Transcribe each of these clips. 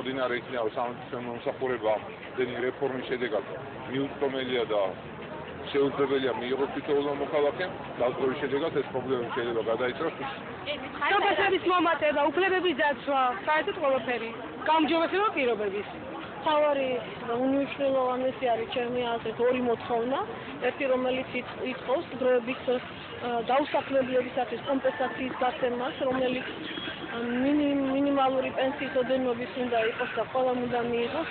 გამომდინარე იქნება სამსახურება დენი რეფორმის შედეგად მიუწვდომელია და შეუძლებელია მიიღოს თითოეულ მოქალაქემ დაზღვევის შედეგად ეს პრობლემა შეიძლება გადაიწროს. სოფლების მომატება, უფლებების დაცვა, საერთოდ ყველაფერი, გამჯობესება პირობების. თავარი უნიშნელოვანესი არის ჩემი აზრით ორი მოთხოვნა, ერთი რომელიც ითხოვს დროების დაუსახლებლებისათვის კომპენსაციის გაცემას, რომელიც მინიმალური პენსიის ოდენობის უნდა იყოს და ყველამ უნდა მიიღოს.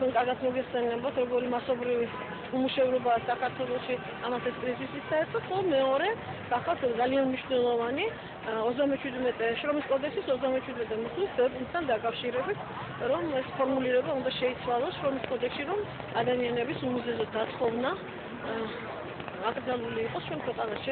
კარგად მოგესწრებათ, როგორი მასობრივი უმუშევრობაა საქართველოში ამას ეს კრიზისის საერთოდ, ხოლო მეორე გახავთ ძალიან მნიშვნელოვანი 37 შრომის კოდექსის 37 მუხლის პუნქტთან დაკავშირებით, რომ ეს ფორმულირება უნდა შეიცვალოს შრომის კოდექსში, რომ ადამიანების უმიზეზო დათხოვნა აკრძალული იყოს ჩვენ ქვეყანაში.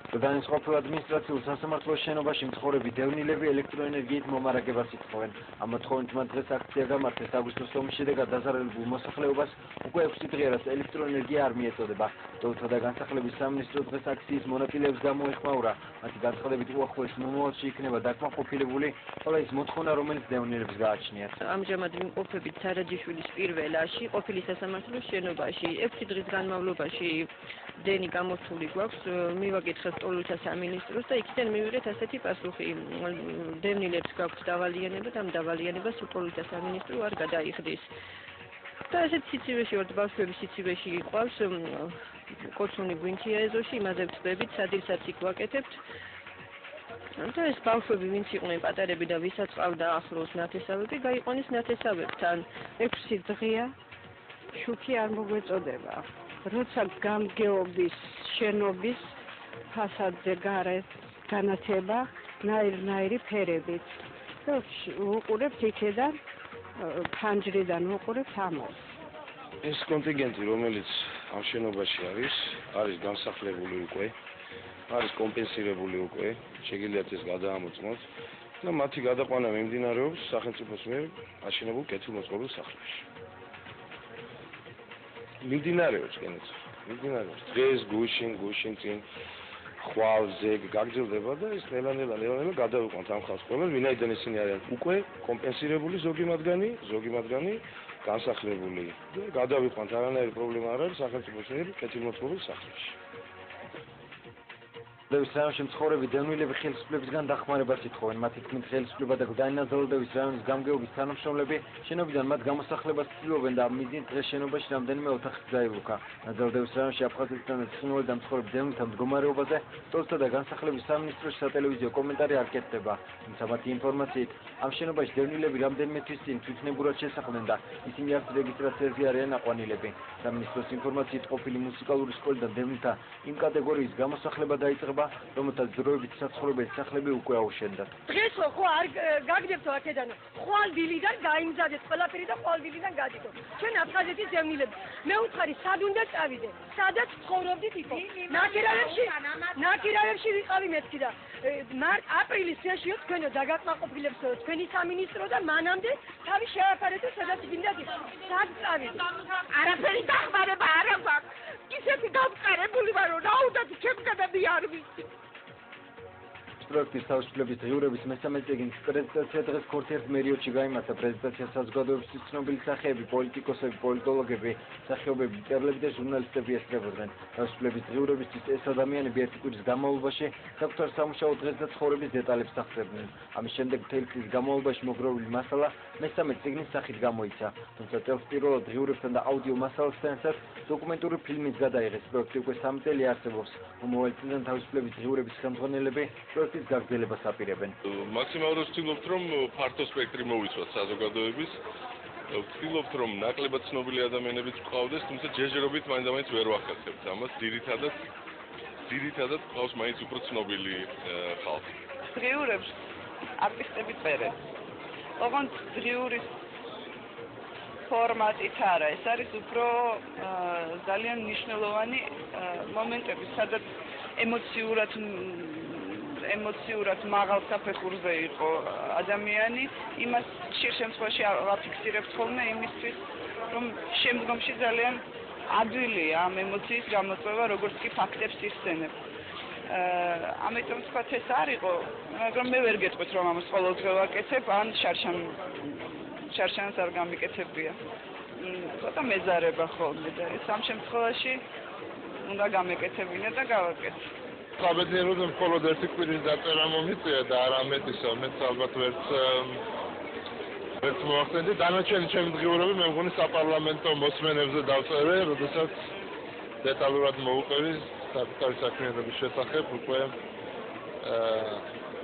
განსხვავებულ ადმინისტრაციულ სასამართლოს შენობაში მცხოვრები დევნილები ელექტროენერგიით მომარაგებას ითხოვენ. ამ მოთხოვნით მათ დღეს აქცია გამართეს აგვისტოს ომის შედეგად დაზარალებულ მოსახლეობას უკვე 6 დღეა რაც ელექტროენერგია არ მიეწოდება. დოლთა და განსახლების სამინისტრო დღეს აქციის მონაწილეებს გამოეხმაურა. მათი განცხადებით უახლოეს მომავალში იქნება დაკმაყოფილებული ყველა ის მოთხოვნა, რომელიც დევნილებს გააჩნიათ. ამჟამად ვიმყოფებით სარაჯიშვილის პირველ აში, ყოფილი სასამართლოს შენობაში. 6 დღის განმავლობაში დენი გამოსული გვაქვს, მივაკითხეთ ტოლთა სამინისტროს და იქიდან მივიღეთ ასეთი პასუხი. დევნილებს გაქვთ დავალიანება და ამ დავალიანებას ტოლთა სამინისტრო არ გადაიხდის. და ასეთ სიცივეში ვართ, ბავშვები სიცივეში იყვავს, კოცუნი გვინჩია ეზოში, იმაზე ვწვევით, სადილსაც იქ ვაკეთებთ. და ეს ბავშვები ვინც იყვნენ პატარები და ვისაც ყავდა ახლოს ნათესავები, გაიყვანეს ნათესავებთან. 6 დღეა შუქი არ მოგვეწოდება. როცა გამგეობის შენობის ფასადზე გარეთ განათება ნაირ-ნაირი ფერებით. ვუყურებთ იქედან ფანჯრიდან ვუყურებთ ამას. ეს კონტინგენტი, რომელიც ამ შენობაში არის განსახლებული უკვე, არის კომპენსირებული უკვე, შეგიძლიათ ეს გადაამოწმოთ და მათი გადაყვანა მიმდინარეობს სახელმწიფოს მიერ აშენებულ კეთილმოწყობილ სახლებში. მიმდინარეობს დღეს გუშინ წინ ხვალზე გაგრძელდება და ეს ნელა გადავიყვანთ ამ ხალხს ყველას, ვინაიდან ისინი არიან უკვე კომპენსირებული ზოგი მათგანი განსახლებული და გადავიყვანთ, არანაირი პრობლემა არ არის სახელმწიფოს მიერ კეთილმოწყობილ სახლებში. რაიონში მცხოვრები დევნილები ხელისუფლებისგან დახმარებას ითხოვენ. მათი თქმით, ხელისუფლება და გდაინაზალოდების რაიონის გამგეობის თანამშრომლები შენობიდან მათ გამოსახლებას ცდილობენ და ამ მიზნით დღეს შენობაში რამდენიმე ოთახი დაიბრუქა. ნაზალოდების რაიონში აფხაზეთიდან და ცხინვალიდან მცხოვრებ დევნილთა მდგომარეობაზე ტოლთა და განსახლების სამინისტროში სატელევიზიო კომენტარი არ კეთდება. თუმცა მათი ინფორმაციით, ამ შენობაში დევნილები რამდენიმე თვის წინ თვითნებურად შესახლდნენ და ისინი არც რეგისტრაციაზე არიან აყვანილები. სამინისტროს ინფორმაციით, ყოფილი მუსიკალური სკოლიდან დევნილთა იმ კატეგორიის გამოსახლება დაიწყება, რომელთაც დროებით საცხოვრებელი სახლები უკვე აუშენდათ. დღეს ხო არ გაგდებთო აქედან ხვალდილიდან გაიმზადეთ ყველაფერი და ხვალდილიდან გადიდო. ჩვენ აფხაზეთის დევნილები. მე ვუთხარი, სად უნდა წავიდე? სადაც ცხოვრობდით იქ. ნაკირავებში ვიყავი მეთქი და აპრილის წესშიო თქვენო დაგაკმაყოფილებს თქვენი სამინისტრო და მანამდე თავი შეაფარეთ და სადაც გინდათ იქ. სად წავიდე? არაფერი დახმარება არ აქვს. ისეთი გამყარებული ვარ, რომ რაუდად ჩემგანები არ ვიცი. პროექტის თავისუფლების ღიურების მესამე წიგნის პრეზენტაცია დღეს ქორთერთ მერიოდში გაიმართა. პრეზენტაცია საზოგადოებისთვის ცნობილი სახეები, პოლიტიკოსები, პოლიტოლოგები, მსახიობები, მწერლები და ჟურნალისტები ესწრებოდნენ. თავისუფლების ღიურებისთვის ეს ადამიანები ერთი კვირის განმავლობაში საკუთარ სამუშაო დღეს და ცხოვრების დეტალებს აღწერდნენ. ამის შემდეგ მთელი წლის განმავლობაში მოგროვილი მასალა მესამე წიგნის სახით გამოიცა. თუმცა წელს პირველად ღიურებთან და აუდიო მასალასთან ერთად დოკუმენტური ფილმიც გადაიღეს. პროექტი უკვე 3 წელი არსებობს. მომავალ წლიდან თავისუფლების ღიურების ხელმძღვანელები პროექტის გაგრძელებას აპირებენ. მაქსიმალურად ვცდილობთ, რომ ფართო სპექტრი მოვიცვათ საზოგადოების. ვცდილობთ, რომ ნაკლებად ცნობილი ადამიანებიც გვყავდეს, თუმცა ჯერჯერობით მაინც ვერ ვახერხებთ ამას. ძირითადად გვყავს მაინც უფრო ცნობილი ხალხი. ღიურებს არტისტები წერენ. ოღონდ ღიურის ფორმატით არა, ეს არის უფრო ძალიან მნიშვნელოვანი მომენტები, სადაც ემოციურად მაღალ საფეხურზე იყო ადამიანი, იმას ხშირ შემთხვევაში ავაფიქსირებთ ხოლმე იმისთვის, რომ შემდგომში ძალიან ადვილია ამ ემოციის გამოწვევა, როგორც კი ფაქტებს იხსენებ. ამიტომ თქვათ ეს არ იყო, მაგრამ მე ვერ გეტყვით რომ ამას ყოველდღე ვაკეთებ, ან შარშანს არ გამიკეთებია. ცოტა მეზარება ხოლმე და ეს ამ შემთხვევაში უნდა გამეკეთებინა და გავაკეთე. საბედნიეროდ მხოლოდ ერთი კვირის დაწერა მომიწია და არა მეტისა, მეც ალბათ ვერც მოახდენდი. დანარჩენი ჩემი დღიურები მე მგონი საპარლამენტო მოსმენებზე დავწერე, როდესაც დეტალურად მოუყევი საკუთარი საქმიანობის შესახებ უკვე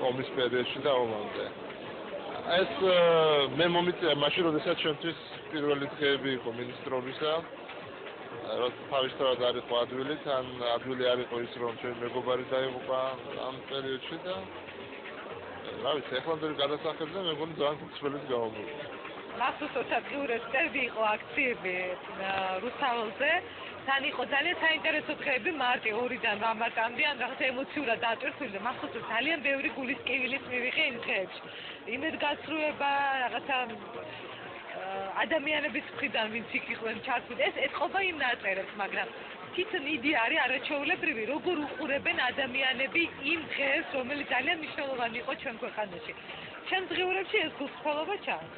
ომის პერიოდში და ომამდე. ეს მე მომიწია მაშინ, როდესაც ჩემთვის პირველი დღეები იყო მინისტრობისა. თავისთავად არ იყო ადვილი, თან ადვილი არ იყო ის, რომ ჩემი მეგობარი დაიღუპა ამ პერიოდში და რა ვიცი, ეხლანდელი გადასახებზე მე მგონი ძალიან ხუთშვილიც გამომივიდა. მახსოვს დღიურებს წერდი იყო აქციები რუსთაველზე, თან იყო ძალიან საინტერესო დღეები მარტი 2-დან 8 მარტამდე, ან რაღაცა ემოციურად დატვირთული და მახსოვს ძალიან ბევრი გულის კივილის მივიღე იმ დღეებში. იმედგაცრუება, რაღაცა ადამიანების მხრიდან ვინც იქ იყვნენ ჩართული, ეს ყოფა იმ ნაწერებს, მაგრამ თვითონ იდეა არის არაჩვეულებრივი, როგორ უყურებენ ადამიანები იმ დღეს, რომელიც ძალიან მნიშვნელოვანი იყო ჩვენ ქვეყანაში. ჩემ დღიურებში ეს გულწრფელობა ჩანს.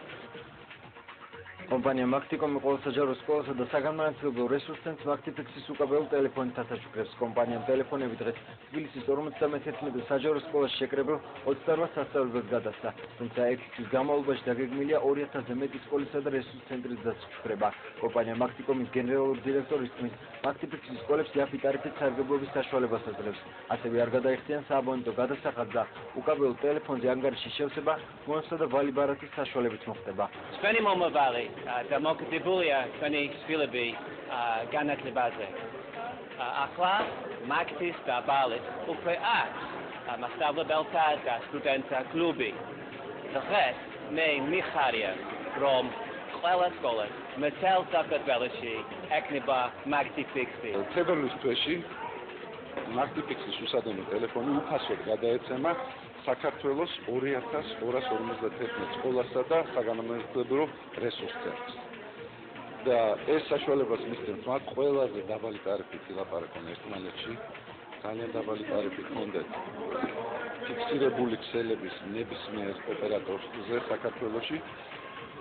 კომპანია მაგტიკომი ყოველ საჯარო სკოლასა და საგანმანათლებლო რესურს ცენტრს მაგტიფიქსის უკაბეულ ტელეფონით ასაჩუქრებს. კომპანიამ ტელეფონები დღეს თბილისის 51 საჯარო სკოლაში შეკრებილ 28 სასწავლებელს გადასცა, თუმცა ერთი თვის განმავლობაში დაგეგმილია 2000-ზე მეტი სკოლისა და რესურს ცენტრის დასაჩუქრება. კომპანია მაგტიკომის გენერალური დირექტორის თქმით, მაგტიფიქსის სკოლებს იაფი ტარიფით სარგებლობის საშუალებას აძლევს. ასევე არ გადაიხდიან სააბონეტო გადასახადს და უკაბეულ ტელეფონზე ანგარიშის შევსება მონსა და ვალიბარათის საშუალებით მოხდება. ჩვენი მომავალი დამოკიდებულია ჩვენი შვილები განათლებაზე. ახლა მაგტის და ბალეტ უკვე აქვს მასწავლებელთა და სტუდენტთა კლუბი. დღეს მე მიხარია, რომ ყველა სკოლა მთელ საქართველოში ექნება მაგტიფიქსი. თებერვლის თვეში მაგტიფიქსის უსადენო ტელეფონი უფასოდ გადაეცემა საქართველოს 2251 სკოლასა და საგანმანათლებლო რესურს ცენტრს. და ეს საშუალებას მისცემს მათ ყველაზე დაბალი ტარიფით ილაპარაკონ ერთმანეთში, ძალიან დაბალი ტარიფი ჰქონდეთ ფიქსირებული ქსელების ნებისმიერ ოპერატორზე საქართველოში.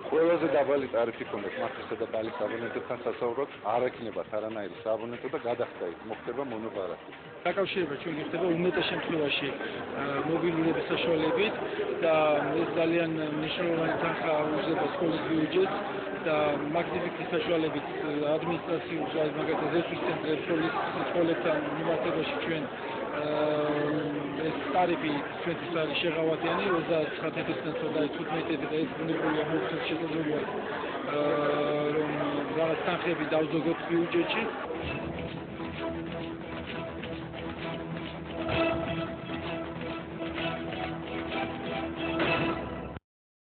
ყველაზე დაბალი ტარიფი ჰქონდათ მართლისა და ბალის სააბონეტოებთან სასაუბროდ, არ ექნებათ არანაირი სააბონეტო და გადახდა იქ მოხდება მონოპარაკი. დაკავშირება ჩვენ ხდება უმეტეს შემთხვევაში მობილურების საშუალებით და ეს ძალიან მნიშვნელოვანი თანხა უძლებს სკოლის ბიუჯეტს და მაგნიფიქსის საშუალებით ადმინისტრაციულ მაგალითად რესურს ცენტრებს სკოლებთან მიმართებაში ჩვენ ეს ტარიფი ჩვენთვის არის შეღავათიანი 39-დან და 15-ზე და ეს ბუნებრივია მოხდეს შესაძლებლობა რომ რაღაც თანხები დავზოგოთ ბიუჯეტში.